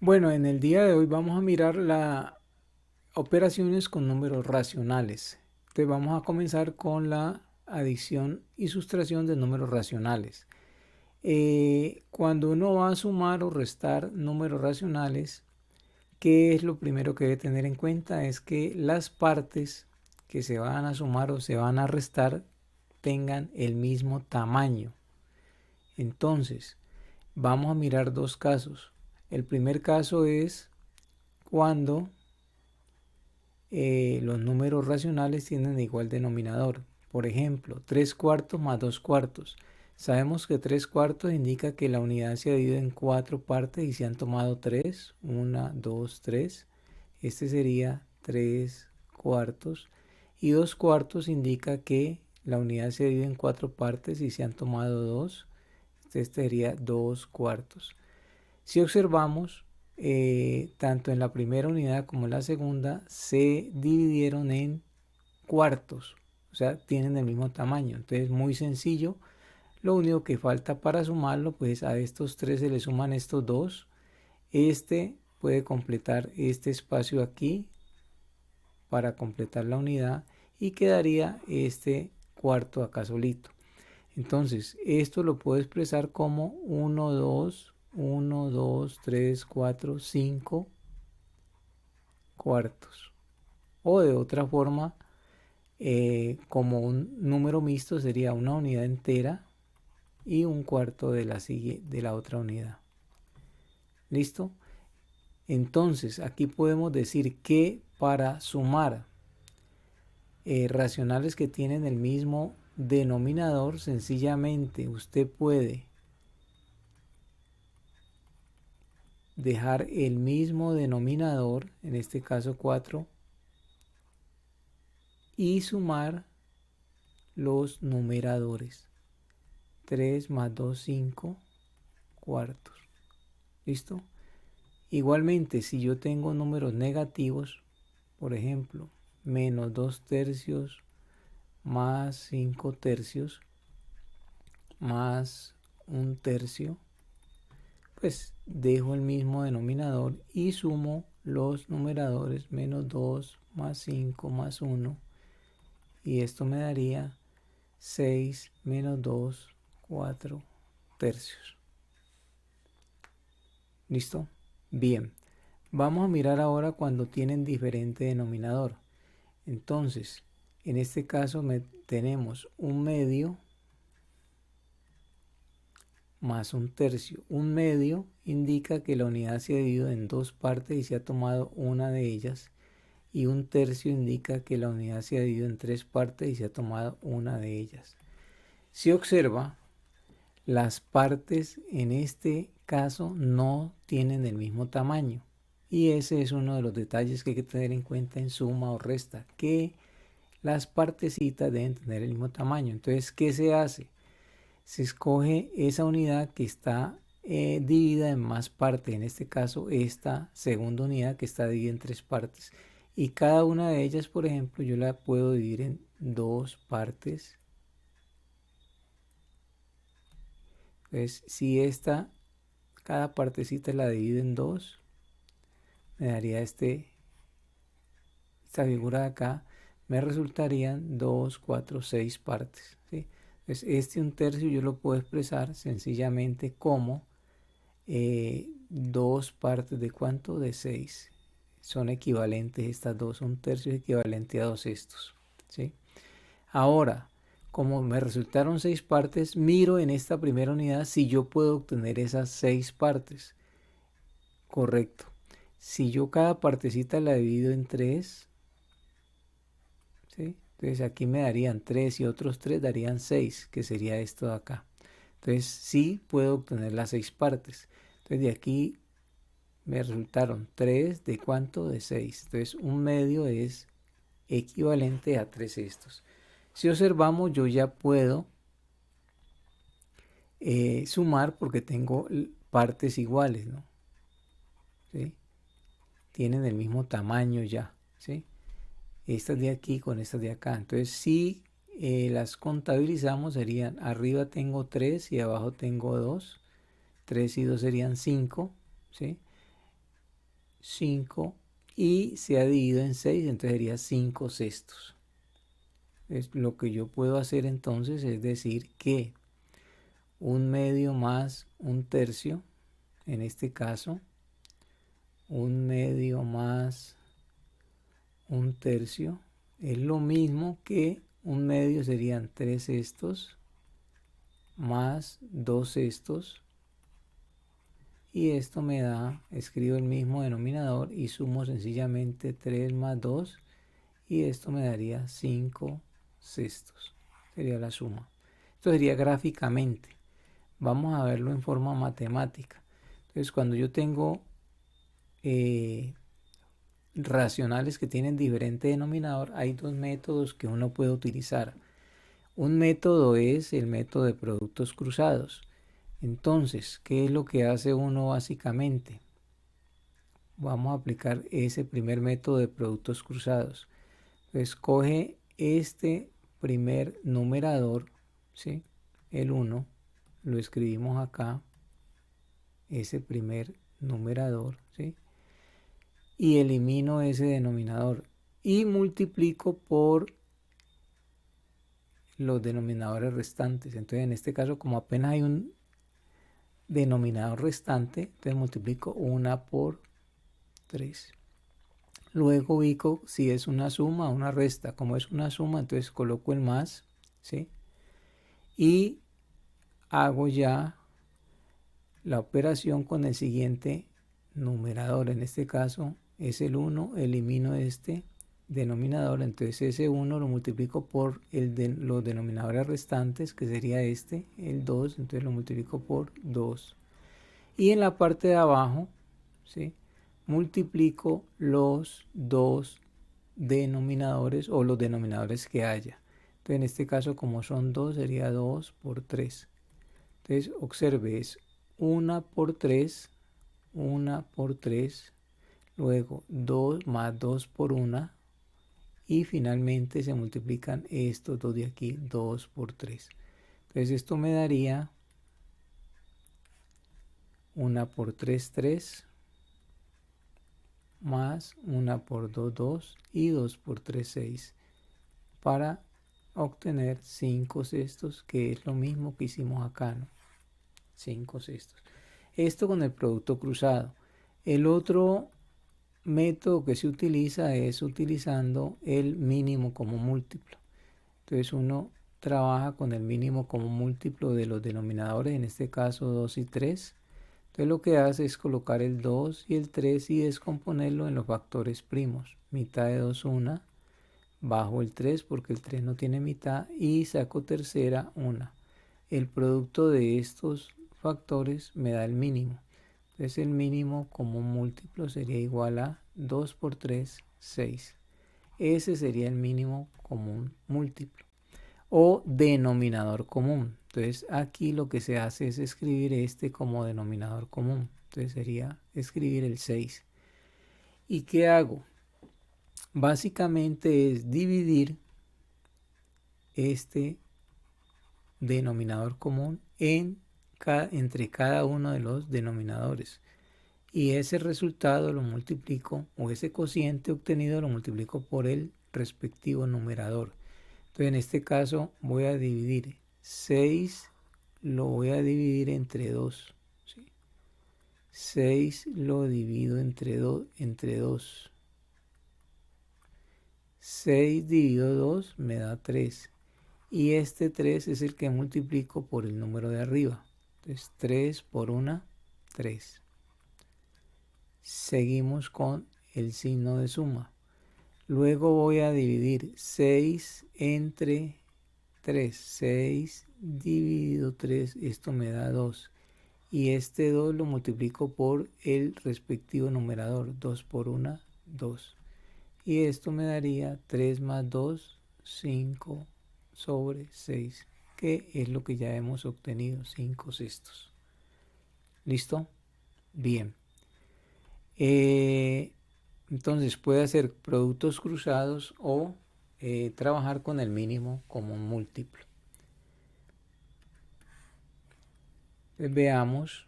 Bueno, en el día de hoy vamos a mirar las operaciones con números racionales. Entonces vamos a comenzar con la adición y sustracción de números racionales. Cuando uno va a sumar o restar números racionales, ¿qué es lo primero que debe tener en cuenta? Es que las partes que se van a sumar o se van a restar tengan el mismo tamaño. Entonces, vamos a mirar dos casos. El primer caso es cuando los números racionales tienen igual denominador. Por ejemplo, 3 cuartos más 2 cuartos. Sabemos que 3 cuartos indica que la unidad se ha dividido en 4 partes y se han tomado 3. 1, 2, 3. Este sería 3 cuartos. Y 2 cuartos indica que la unidad se divide en 4 partes y se han tomado 2. Este sería 2 cuartos. Si observamos, tanto en la primera unidad como en la segunda se dividieron en cuartos, o sea, tienen el mismo tamaño. Entonces, muy sencillo. Lo único que falta para sumarlo, pues a estos tres se le suman estos dos. Este puede completar este espacio aquí para completar la unidad y quedaría este cuarto acá solito. Entonces, esto lo puedo expresar como 1, 2, 3, 4, 5 cuartos. O de otra forma, como un número mixto sería una unidad entera y un cuarto de la otra unidad. ¿Listo? Entonces, aquí podemos decir que para sumar racionales que tienen el mismo denominador, sencillamente usted puede dejar el mismo denominador, en este caso 4, y sumar los numeradores. 3 más 2, 5 cuartos. ¿Listo? Igualmente, si yo tengo números negativos, por ejemplo, menos 2 tercios más 5 tercios más un tercio, pues dejo el mismo denominador y sumo los numeradores, menos 2 más 5 más 1, y esto me daría 6 menos 2, 4 tercios. ¿Listo? Bien, vamos a mirar ahora cuando tienen diferente denominador. Entonces, en este caso tenemos un medio más un tercio. Un medio indica que la unidad se ha dividido en dos partes y se ha tomado una de ellas. Y un tercio indica que la unidad se ha dividido en tres partes y se ha tomado una de ellas. Si observa, las partes en este caso no tienen el mismo tamaño. Y ese es uno de los detalles que hay que tener en cuenta en suma o resta, que las partecitas deben tener el mismo tamaño. Entonces, ¿qué se hace? Se escoge esa unidad que está dividida en más partes, en este caso esta segunda unidad que está dividida en tres partes, y cada una de ellas, por ejemplo, yo la puedo dividir en dos partes. Entonces, si cada partecita la divido en dos, me daría esta figura de acá, me resultarían 2, 4, 6 partes, ¿sí? Entonces, un tercio yo lo puedo expresar sencillamente como 2 partes de cuánto, de 6. Son equivalentes estas dos, un tercio es equivalente a 2 sextos, ¿sí? Ahora, como me resultaron 6 partes, miro en esta primera unidad si yo puedo obtener esas 6 partes. Correcto. Si yo cada partecita la divido en 3, ¿sí? Entonces aquí me darían 3 y otros 3 darían 6, que sería esto de acá. Entonces sí puedo obtener las 6 partes. Entonces de aquí me resultaron 3 de cuánto, de 6. Entonces un medio es equivalente a 3 sextos. Si observamos, yo ya puedo sumar porque tengo partes iguales, ¿no? ¿Sí? Tienen el mismo tamaño ya, ¿sí? Estas de aquí con estas de acá. Entonces si las contabilizamos serían, arriba tengo 3 y abajo tengo 2. 3 y 2 serían 5, ¿sí? 5 y se ha dividido en 6, entonces sería 5 sextos. Lo que yo puedo hacer entonces es decir que 1/2 más 1/3, en este caso, 1/2 más 1/3 es lo mismo que 1/2 serían 3 sextos más 2 sextos, y esto me da, escribo el mismo denominador y sumo sencillamente 3 más 2 y esto me daría 5 sextos, sería la suma. Esto sería gráficamente. Vamos a verlo en forma matemática. Entonces, cuando yo tengo racionales que tienen diferente denominador, hay dos métodos que uno puede utilizar. Un método es el método de productos cruzados. Entonces, ¿qué es lo que hace uno básicamente? Vamos a aplicar ese primer método de productos cruzados. Pues coge este primer numerador, ¿sí? El 1, lo escribimos acá, ese primer numerador, ¿sí? Y elimino ese denominador y multiplico por los denominadores restantes. Entonces, en este caso, como apenas hay un denominador restante, entonces multiplico 1 por 3. Luego ubico si es una suma o una resta. Como es una suma, entonces coloco el más, ¿sí? Y hago ya la operación con el siguiente numerador. En este caso es el 1, elimino este denominador, entonces ese 1 lo multiplico por los denominadores restantes, que sería este, el 2, entonces lo multiplico por 2. Y en la parte de abajo, ¿sí?, multiplico los dos denominadores o los denominadores que haya. Entonces en este caso, como son 2, sería 2 por 3. Entonces observe, es 1 por 3, 1 por 3, luego 2 más 2 por 1, y finalmente se multiplican estos dos de aquí, 2 por 3. Entonces esto me daría 1 por 3, 3, más 1 por 2, 2 y 2 por 3, 6, para obtener 5 sextos, que es lo mismo que hicimos acá, ¿no? 5 sextos. Esto con el producto cruzado. El otro método que se utiliza es utilizando el mínimo como múltiplo. Entonces uno trabaja con el mínimo como múltiplo de los denominadores, en este caso 2 y 3. Entonces lo que hace es colocar el 2 y el 3 y descomponerlo en los factores primos. Mitad de 2, 1. Bajo el 3 porque el 3 no tiene mitad y saco tercera 1. El producto de estos factores me da el mínimo. Entonces el mínimo como múltiplo sería igual a 2 por 3, 6. Ese sería el mínimo común múltiplo o denominador común. Entonces aquí lo que se hace es escribir este como denominador común. Entonces sería escribir el 6. ¿Y qué hago? Básicamente es dividir este denominador común entre cada uno de los denominadores. Y ese resultado lo multiplico, o ese cociente obtenido lo multiplico por el respectivo numerador. Entonces en este caso voy a dividir 6, lo voy a dividir entre 2. ¿Sí? 6 lo divido entre 2. 6 dividido 2 me da 3. Y este 3 es el que multiplico por el número de arriba. Entonces 3 por 1, 3. Seguimos con el signo de suma. Luego voy a dividir 6 entre 3. 6 dividido 3, esto me da 2. Y este 2 lo multiplico por el respectivo numerador. 2 por 1, 2. Y esto me daría 3 más 2, 5 sobre 6, que es lo que ya hemos obtenido, 5 sextos. ¿Listo? Bien. Entonces puede hacer productos cruzados o trabajar con el mínimo como un múltiplo. Entonces, veamos,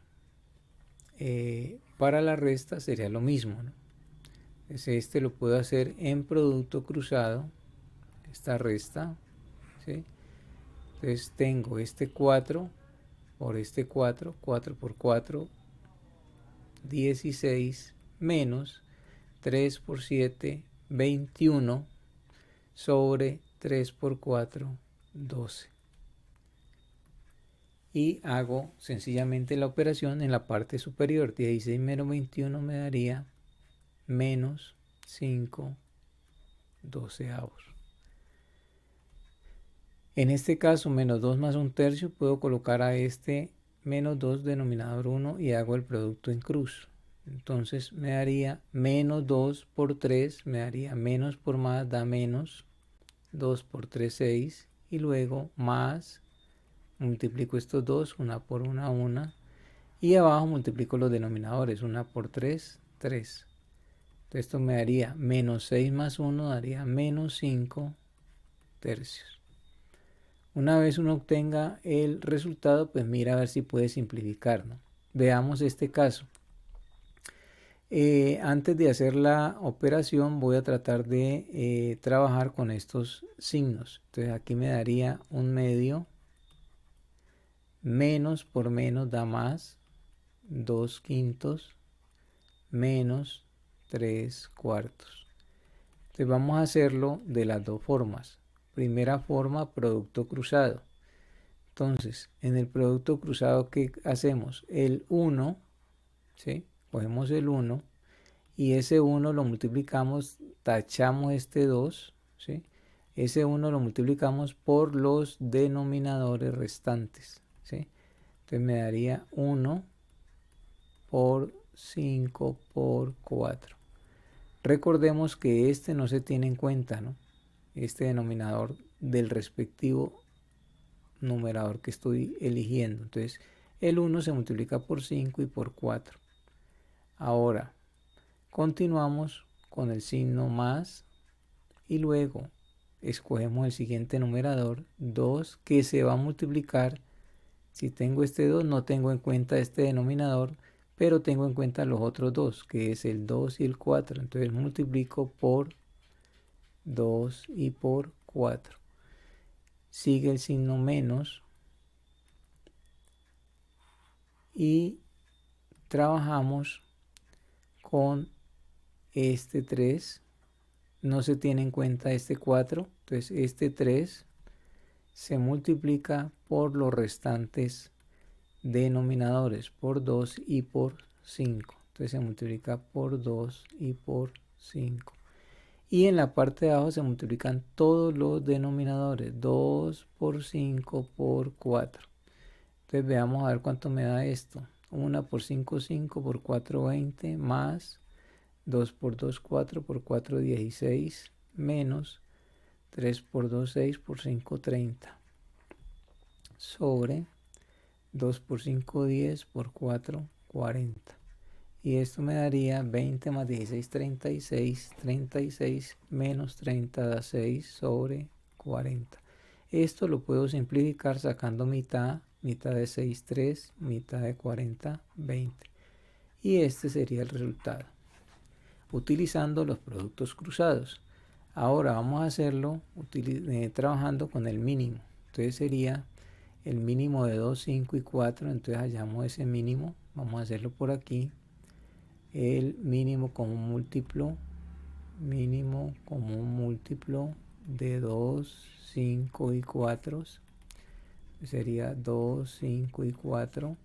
para la resta sería lo mismo, ¿no? Entonces este lo puedo hacer en producto cruzado, esta resta, ¿sí? Entonces tengo este 4 por este 4, 4 por 4, 16, menos 3 por 7, 21, sobre 3 por 4, 12. Y hago sencillamente la operación en la parte superior. 16 menos 21 me daría menos 5 doceavos. En este caso, menos 2 más un tercio, puedo colocar a este menos 2 denominador 1 y hago el producto en cruz. Entonces me daría menos 2 por 3, me daría menos por más, da menos 2 por 3, 6. Y luego más, multiplico estos dos, una por una. Y abajo multiplico los denominadores, una por 3, 3. Entonces esto me daría menos 6 más 1, daría menos 5 tercios. Una vez uno obtenga el resultado, pues mira a ver si puede simplificar, ¿no? Veamos este caso. Antes de hacer la operación voy a tratar de trabajar con estos signos. Entonces aquí me daría un medio, menos por menos da más, 2 quintos, menos 3 cuartos. Entonces vamos a hacerlo de las dos formas. Primera forma, producto cruzado. Entonces, en el producto cruzado, ¿qué hacemos? El 1, ¿sí? Cogemos el 1 y ese 1 lo multiplicamos, tachamos este 2, ¿sí? Ese 1 lo multiplicamos por los denominadores restantes, ¿sí? Entonces me daría 1 por 5 por 4. Recordemos que este no se tiene en cuenta, ¿no? Este denominador del respectivo numerador que estoy eligiendo. Entonces el 1 se multiplica por 5 y por 4. Ahora continuamos con el signo más y luego escogemos el siguiente numerador, 2, que se va a multiplicar. Si tengo este 2 no tengo en cuenta este denominador, pero tengo en cuenta los otros dos, que es el 2 y el 4. Entonces multiplico por 2 y por 4. Sigue el signo menos y trabajamos con este 3. No se tiene en cuenta este 4. Entonces este 3 se multiplica por los restantes denominadores, por 2 y por 5. Entonces se multiplica por 2 y por 5. Y en la parte de abajo se multiplican todos los denominadores, 2 por 5 por 4. Entonces veamos a ver cuánto me da esto. 1 por 5, 5 por 4, 20, más 2 por 2, 4 por 4, 16, menos 3 por 2, 6 por 5, 30. Sobre 2 por 5, 10 por 4, 40. Y esto me daría 20 más 16, 36, 36 menos 30 da 6 sobre 40. Esto lo puedo simplificar sacando mitad, mitad de 6, 3, mitad de 40, 20. Y este sería el resultado, utilizando los productos cruzados. Ahora vamos a hacerlo trabajando con el mínimo. Entonces sería el mínimo de 2, 5 y 4. Entonces hallamos ese mínimo. Vamos a hacerlo por aquí. El mínimo como múltiplo de 2, 5 y 4 sería 2, 5 y 4.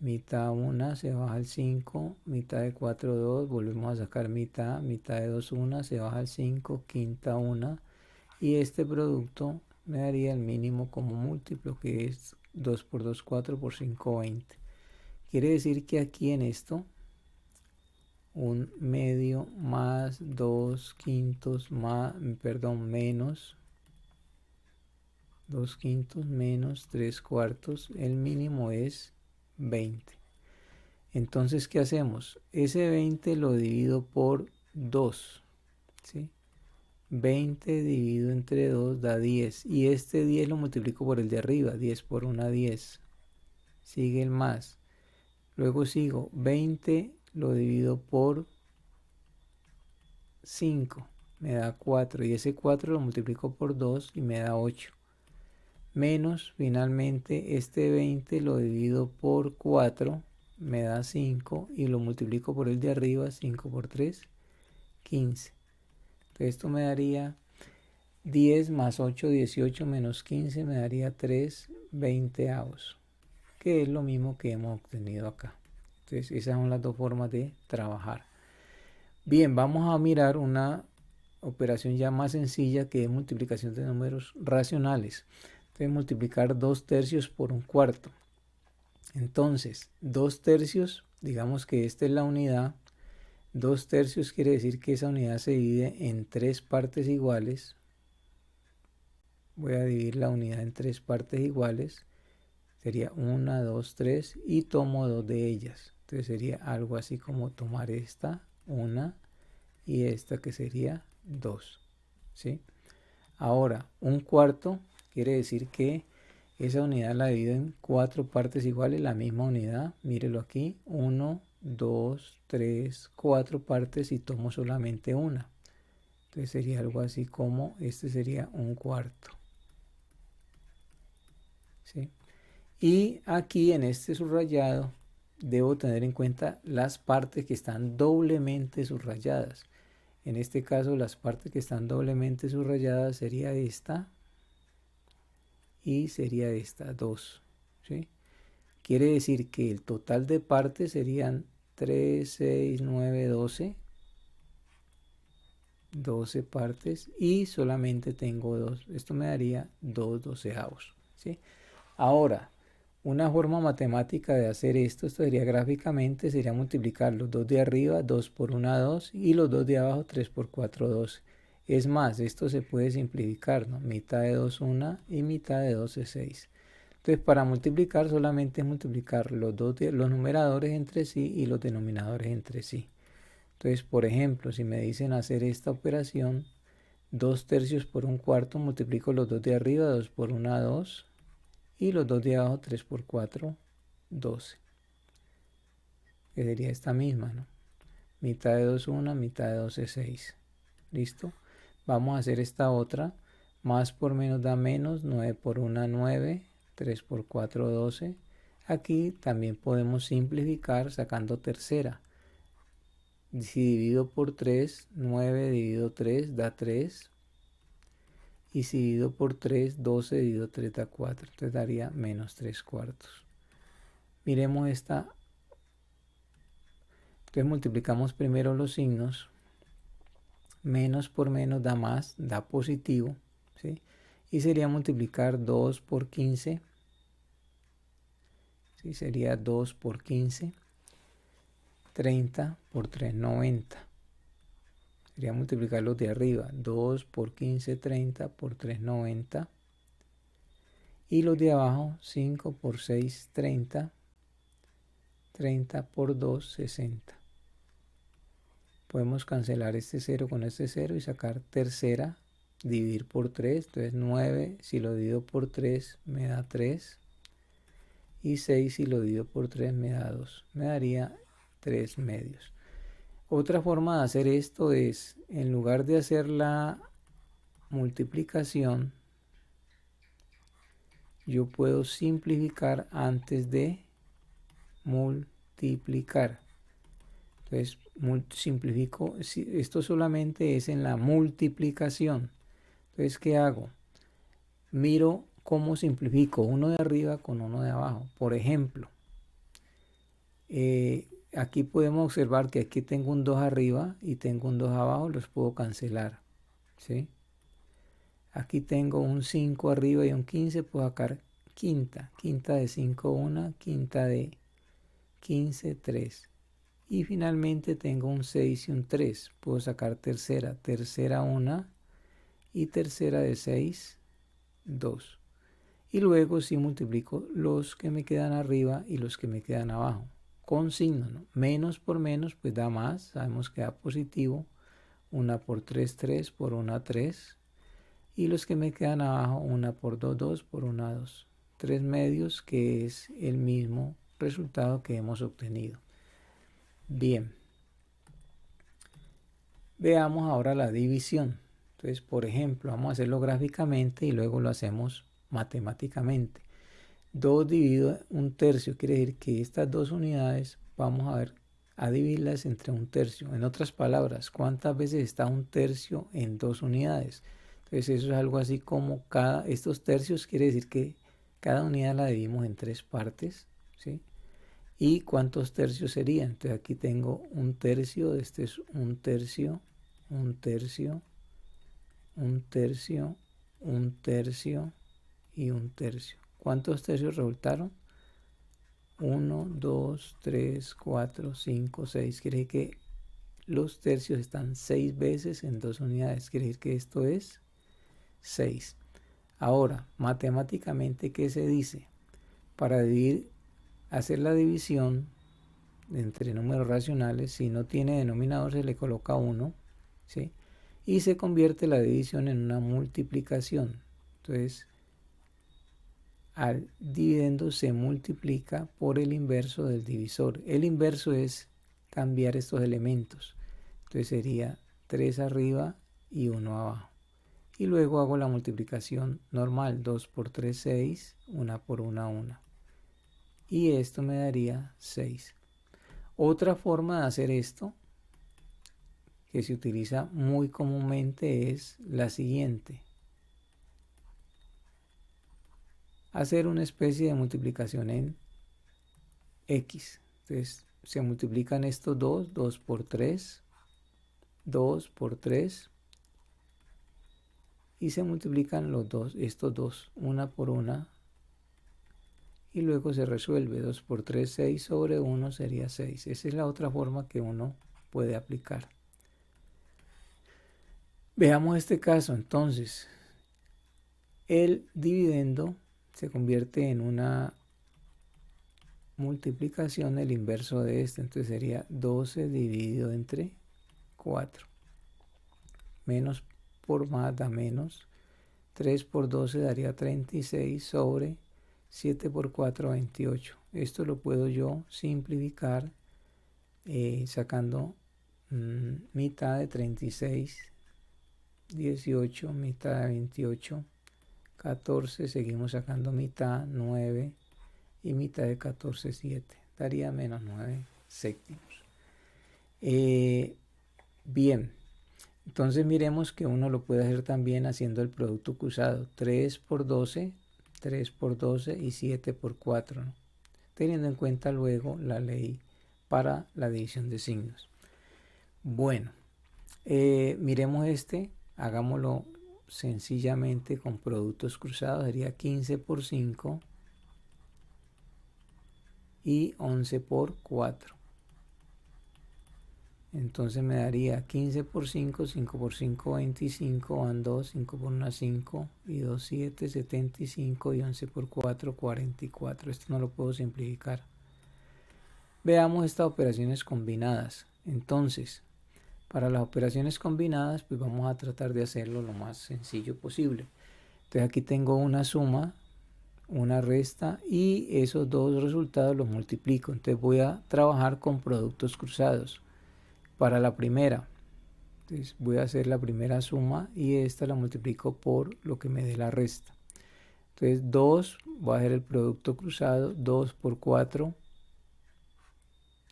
Mitad 1 se baja al 5, mitad de 4, 2, volvemos a sacar mitad, mitad de 2, 1, se baja al 5, quinta 1, y este producto me daría el mínimo como múltiplo, que es 2 por 2, 4 por 5, 20. Quiere decir que aquí en esto, un medio más 2 quintos más, menos 2 quintos menos 3 cuartos, el mínimo es 20. Entonces, ¿qué hacemos? Ese 20 lo divido por 2, ¿sí? 20 dividido entre 2 da 10. Y este 10 lo multiplico por el de arriba. 10 por 1, 10. Sigue el más. Luego sigo. 20 lo divido por 5, me da 4. Y ese 4 lo multiplico por 2 y me da 8. Menos, finalmente, este 20 lo divido por 4, me da 5. Y lo multiplico por el de arriba, 5 por 3, 15. Entonces esto me daría 10 más 8, 18 menos 15 me daría 3 veinteavos, que es lo mismo que hemos obtenido acá. Entonces esas son las dos formas de trabajar. Bien, vamos a mirar una operación ya más sencilla, que es multiplicación de números racionales. Entonces multiplicar 2 tercios por un cuarto. Entonces 2 tercios, digamos que esta es la unidad. 2 tercios quiere decir que esa unidad se divide en 3 partes iguales. Voy a dividir la unidad en 3 partes iguales. Sería 1, 2, 3 y tomo 2 de ellas. Entonces sería algo así como tomar esta, 1, y esta que sería 2. ¿Sí? Ahora, un cuarto quiere decir que esa unidad la divido en 4 partes iguales, la misma unidad. Mírelo aquí, 1, 2, 3, 4 partes y tomo solamente una. Entonces sería algo así como, este sería un cuarto. ¿Sí? Y aquí en este subrayado debo tener en cuenta las partes que están doblemente subrayadas. En este caso las partes que están doblemente subrayadas sería esta y sería esta, 2. ¿Sí? Quiere decir que el total de partes serían 3, 6, 9, 12. 12 partes y solamente tengo 2. Esto me daría 2 doceavos. ¿Sí? Ahora, una forma matemática de hacer esto sería gráficamente, sería multiplicar los dos de arriba, 2 por 1, 2, y los dos de abajo, 3 por 4, 12. Es más, esto se puede simplificar, ¿no? Mitad de 2, 1 y mitad de 12, 6. Entonces, para multiplicar solamente es multiplicar los numeradores entre sí y los denominadores entre sí. Entonces, por ejemplo, si me dicen hacer esta operación, 2 tercios por un cuarto, multiplico los dos de arriba, 2 por 1, 2. Y los dos de abajo, 3 por 4, 12. Que sería esta misma, ¿no? Mitad de 2, 1, mitad de 12, 6. ¿Listo? Vamos a hacer esta otra. Más por menos da menos. 9 por 1, 9. 3 por 4, 12. Aquí también podemos simplificar sacando tercera. Si divido por 3, 9 dividido 3 da 3. Y si divido por 3, 12 dividido 3 da 4. Entonces daría menos 3 cuartos. Miremos esta. Entonces multiplicamos primero los signos. Menos por menos da más, da positivo. ¿Sí? Y sería multiplicar 2 por 15. ¿Sí? Sería 2 por 15. 30 por 3, 90. Sería multiplicar los de arriba. 2 por 15, 30 por 3, 90. Y los de abajo, 5 por 6, 30. 30 por 2, 60. Podemos cancelar este 0 con este 0 y sacar tercera, dividir por 3. Entonces 9, si lo divido por 3, me da 3. Y 6, si lo divido por 3, me da 2. Me daría 3 medios. Otra forma de hacer esto es, en lugar de hacer la multiplicación, yo puedo simplificar antes de multiplicar. Entonces simplifico, esto solamente es en la multiplicación. Entonces, ¿qué hago? Miro cómo simplifico uno de arriba con uno de abajo. Por ejemplo, aquí podemos observar que aquí tengo un 2 arriba y tengo un 2 abajo, los puedo cancelar. ¿Sí? Aquí tengo un 5 arriba y un 15, puedo sacar quinta. Quinta de 5, 1, quinta de 15, 3. Y finalmente tengo un 6 y un 3. Puedo sacar tercera. Tercera 1 y tercera de 6, 2. Y luego sí multiplico los que me quedan arriba y los que me quedan abajo. Con signo, ¿no? Menos por menos pues da más. Sabemos que da positivo. 1 por 3, 3 por 1, 3. Y los que me quedan abajo, 1 por 2, 2 por 1, 2. 3 medios, que es el mismo resultado que hemos obtenido. Bien. Veamos ahora la división. Entonces, por ejemplo, vamos a hacerlo gráficamente y luego lo hacemos matemáticamente. 2 dividido un tercio quiere decir que estas dos unidades vamos a ver a dividirlas entre un tercio. En otras palabras, ¿cuántas veces está un tercio en 2 unidades? Entonces eso es algo así como estos tercios quiere decir que cada unidad la dividimos en 3 partes, ¿sí? ¿Y cuántos tercios serían? Entonces aquí tengo un tercio, este es un tercio, un tercio, un tercio, un tercio y un tercio. ¿Cuántos tercios resultaron? 1, 2, 3, 4, 5, 6. Quiere decir que los tercios están 6 veces en 2 unidades. Quiere decir que esto es 6. Ahora, matemáticamente, ¿qué se dice? Para hacer la división entre números racionales, si no tiene denominador se le coloca 1, ¿sí? Y se convierte la división en una multiplicación. Entonces, al dividendo se multiplica por el inverso del divisor. El inverso es cambiar estos elementos. Entonces sería 3 arriba y 1 abajo. Y luego hago la multiplicación normal. 2 por 3, 6. 1 por 1, 1. Y esto me daría 6. Otra forma de hacer esto, que se utiliza muy comúnmente, es la siguiente. Hacer una especie de multiplicación en X. Entonces se multiplican estos dos, 2 por 3, 2 por 3, y se multiplican estos dos, una por una, y luego se resuelve. 2 por 3, 6 sobre 1 sería 6. Esa es la otra forma que uno puede aplicar. Veamos este caso. Entonces, el dividendo se convierte en una multiplicación, el inverso de este. Entonces sería 12 dividido entre 4. Menos por más da menos. 3 por 12 daría 36 sobre 7 por 4, 28. Esto lo puedo yo simplificar sacando mitad de 36, 18, mitad de 28, 14, seguimos sacando mitad, 9, y mitad de 14, 7. Daría menos 9 séptimos. Bien, entonces miremos que uno lo puede hacer también haciendo el producto cruzado. 3 por 12, 3 por 12 y 7 por 4, ¿no? Teniendo en cuenta luego la ley para la división de signos. Bueno, miremos hagámoslo sencillamente con productos cruzados. Sería 15 por 5 y 11 por 4. Entonces me daría 15 por 5, 5 por 5, 25, van 2, 5 por 1, 5, y 2, 7, 75, y 11 por 4, 44. Esto no lo puedo simplificar. Veamos estas operaciones combinadas. Entonces, para las operaciones combinadas, pues vamos a tratar de hacerlo lo más sencillo posible. Entonces aquí tengo una suma, una resta, y esos dos resultados los multiplico. Entonces voy a trabajar con productos cruzados. Para la primera, entonces voy a hacer la primera suma y esta la multiplico por lo que me dé la resta. Entonces 2, voy a hacer el producto cruzado, 2 por 4,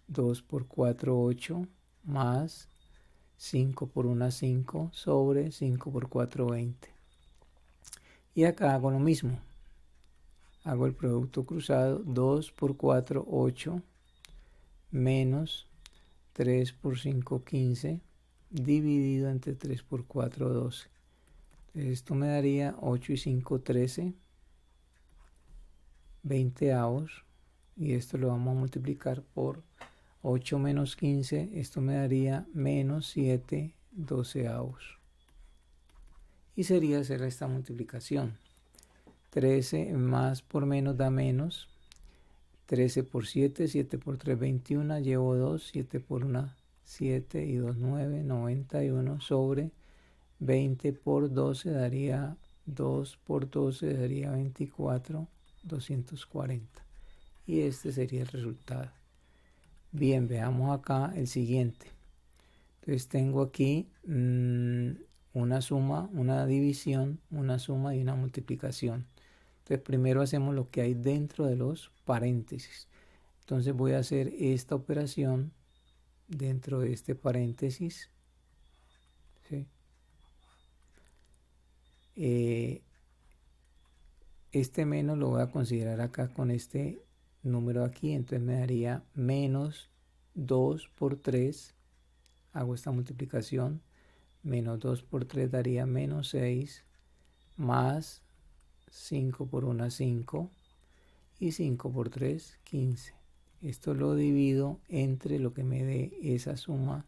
2 por 4, 8, más 5 por 1, 5, sobre 5 por 4, 20. Y acá hago lo mismo. Hago el producto cruzado, 2 por 4, 8, menos 3 por 5, 15, dividido entre 3 por 4, 12. Esto me daría 8 y 5, 13, 20avos, y esto lo vamos a multiplicar por 8 menos 15, esto me daría menos 7, 12avos. Y sería hacer esta multiplicación. 13 más por menos da menos. 13 por 7, 7 por 3, 21, llevo 2, 7 por 1, 7 y 2, 9, 91 sobre 20 por 12 daría 2 por 12 daría 24, 240. Y este sería el resultado. Bien, veamos acá el siguiente. Entonces tengo aquí una suma, una división, una suma y una multiplicación. Entonces primero hacemos lo que hay dentro de los paréntesis. Entonces voy a hacer esta operación dentro de este paréntesis. ¿Sí? Este menos lo voy a considerar acá con este número aquí. Entonces me daría menos 2 por 3. Hago esta multiplicación. Menos 2 por 3 daría menos 6. Más 5 por 1, 5. Y 5 por 3, 15. Esto lo divido entre lo que me dé esa suma.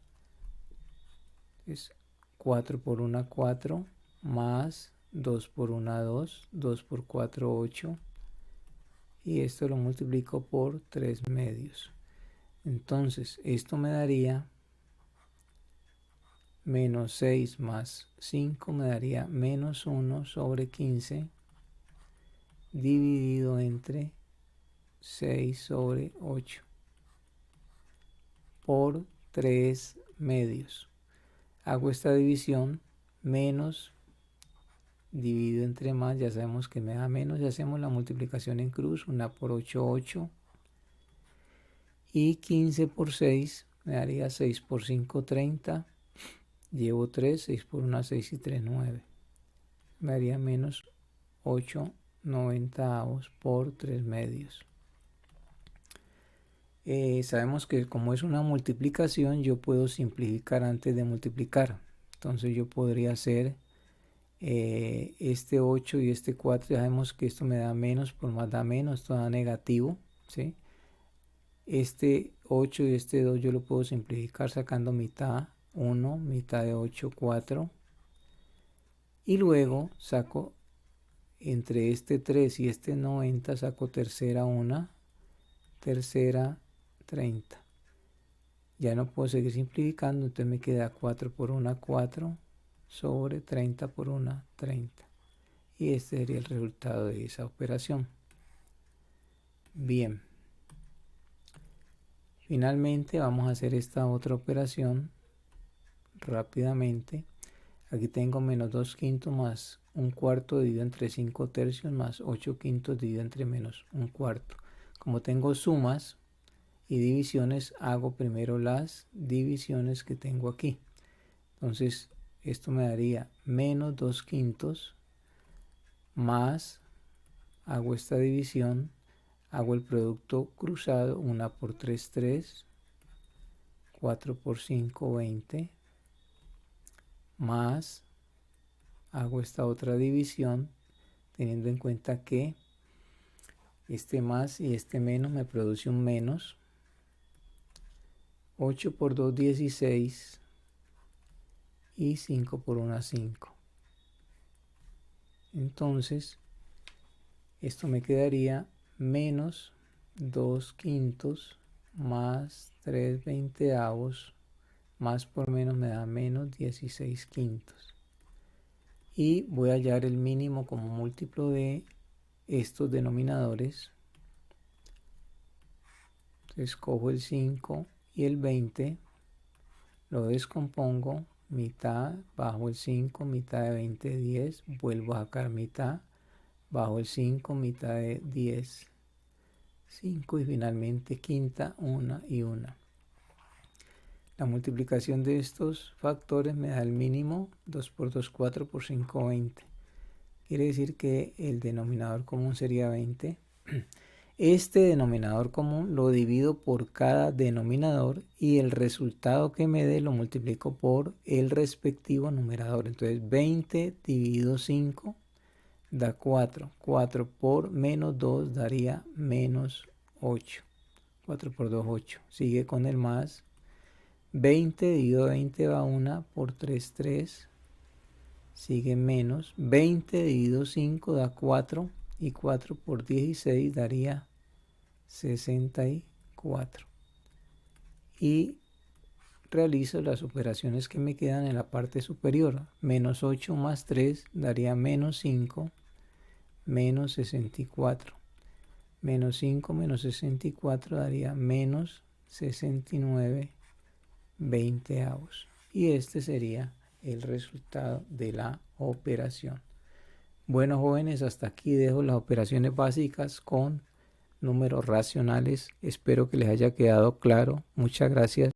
Es 4 por 1, 4. Más 2 por 1, 2. 2 por 4, 8. Y esto lo multiplico por 3 medios. Entonces, esto me daría menos 6 más 5 me daría menos 1 sobre 15 dividido entre 6 sobre 8 por 3 medios. Hago esta división, menos dividido entre más, ya sabemos que me da menos, y hacemos la multiplicación en cruz, 1 por 8, 8. Y 15 por 6 me daría 6 por 5, 30. Llevo 3, 6 por 1, 6 y 3, 9. Me daría menos 8 noventaavos por 3 medios. Sabemos que como es una multiplicación, yo puedo simplificar antes de multiplicar. Entonces yo podría hacer este 8 y este 4. Ya sabemos que esto me da menos, por más da menos, esto da negativo, ¿sí? Este 8 y este 2 yo lo puedo simplificar sacando mitad 1, mitad de 8, 4. Y luego saco entre este 3 y este 90, saco tercera 1, tercera 30. Ya no puedo seguir simplificando, entonces me queda 4 por 1, 4 sobre 30 por 1, 30. Y este sería el resultado de esa operación. Bien. Finalmente vamos a hacer esta otra operación rápidamente. Aquí tengo menos 2 quintos más 1 cuarto dividido entre 5 tercios más 8 quintos dividido entre menos 1 cuarto. Como tengo sumas y divisiones, hago primero las divisiones que tengo aquí. Entonces esto me daría menos 2 quintos más, hago esta división, hago el producto cruzado, 1 por 3, 3, 4 por 5, 20, más, hago esta otra división, teniendo en cuenta que este más y este menos me produce un menos. 8 por 2, 16 y 5 por 1, 5. Entonces, esto me quedaría menos 2 quintos más 3 veinteavos más por menos me da menos 16 quintos. Y voy a hallar el mínimo como múltiplo de estos denominadores. Entonces cojo el 5 y el 20, lo descompongo, mitad, bajo el 5, mitad de 20, 10, vuelvo a sacar mitad, bajo el 5, mitad de 10, 5 y finalmente quinta, 1 y 1. La multiplicación de estos factores me da el mínimo, 2 por 2, 4 por 5, 20. Quiere decir que el denominador común sería 20. Este denominador común lo divido por cada denominador y el resultado que me dé lo multiplico por el respectivo numerador. Entonces 20 dividido 5 da 4. 4 por menos 2 daría menos 8. 4 por 2, 8. Sigue con el más. 20 dividido 20 va 1 por 3, 3. Sigue menos. 20 dividido 5 da 4. Y 4 por 16 daría 64. Y realizo las operaciones que me quedan en la parte superior. Menos 8 más 3 daría menos 5, menos 64. Menos 5 menos 64 daría menos 69 veinteavos. y este sería el resultado de la operación. Bueno, jóvenes, hasta aquí dejo las operaciones básicas con números racionales. Espero que les haya quedado claro. Muchas gracias.